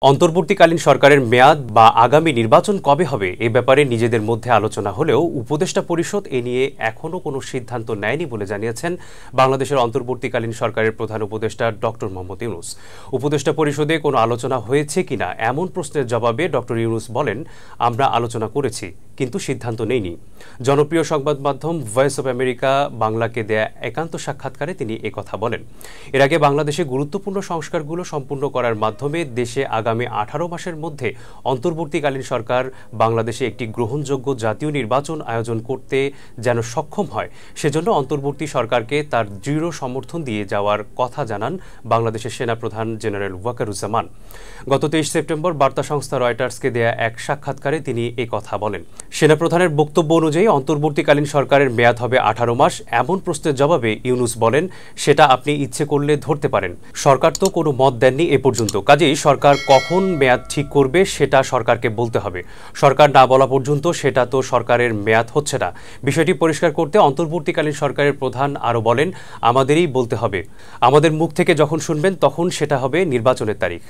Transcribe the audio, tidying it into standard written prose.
অন্তর্বর্তীকালীন সরকারের মেয়াদ বা আগামী নির্বাচন কবে হবে এ ব্যাপারে নিজেদের মধ্যে আলোচনা হলেও উপদেষ্টা পরিষদ এ নিয়ে এখনো কোনো সিদ্ধান্ত নেয়নি বলে জানিয়েছেন বাংলাদেশের অন্তর্বর্তীকালীন সরকারের প্রধান উপদেষ্টা ডক্টর মোহাম্মদ ইউনূস। উপদেষ্টা পরিষদে কোনো আলোচনা হয়েছে কিনা এমন প্রশ্নের জবাবে ডক্টর ইউনূস বলেন, আমরা আলোচনা করেছি কিন্তু সিদ্ধান্ত নেইনি। জনপ্রিয় সংবাদ মাধ্যম ভয়েস অব আমেরিকা বাংলাকে দেয়া একান্ত সাক্ষাৎকারে তিনি একথা বলেন। এর আগে বাংলাদেশে গুরুত্বপূর্ণ সংস্কারগুলো সম্পূর্ণ করার মাধ্যমে দেশে আগামী 18 মাসের মধ্যে অন্তর্বর্তীকালীন সরকার বাংলাদেশে একটি গ্রহণযোগ্য জাতীয় নির্বাচন আয়োজন করতে যেন সক্ষম হয়, সেজন্য অন্তর্বর্তী সরকারকে তার দৃঢ় সমর্থন দিয়ে যাওয়ার কথা জানান বাংলাদেশের সেনাপ্রধান জেনারেল ওয়াকারুজ্জামান। গত 23 সেপ্টেম্বর বার্তা সংস্থা রয়টার্সকে দেয়া এক সাক্ষাৎকারে তিনি একথা বলেন। সেনাপ্রধানের বক্তব্য অনুযায়ী অন্তর্বর্তীকালীন সরকারের মেয়াদ হবে 18 মাস। এমন প্রশ্নের জবাবে ইউনূস বলেন, সেটা আপনি ইচ্ছে করলে ধরতে পারেন। সরকার তো কোনো মত দেননি এ পর্যন্ত, কাজেই সরকার কখন মেয়াদ ঠিক করবে সেটা সরকারকে বলতে হবে। সরকার না বলা পর্যন্ত সেটা তো সরকারের মেয়াদ হচ্ছে না। বিষয়টি পরিষ্কার করতে অন্তর্বর্তীকালীন সরকারের প্রধান আরও বলেন, আমাদেরই বলতে হবে। আমাদের মুখ থেকে যখন শুনবেন তখন সেটা হবে নির্বাচনের তারিখ।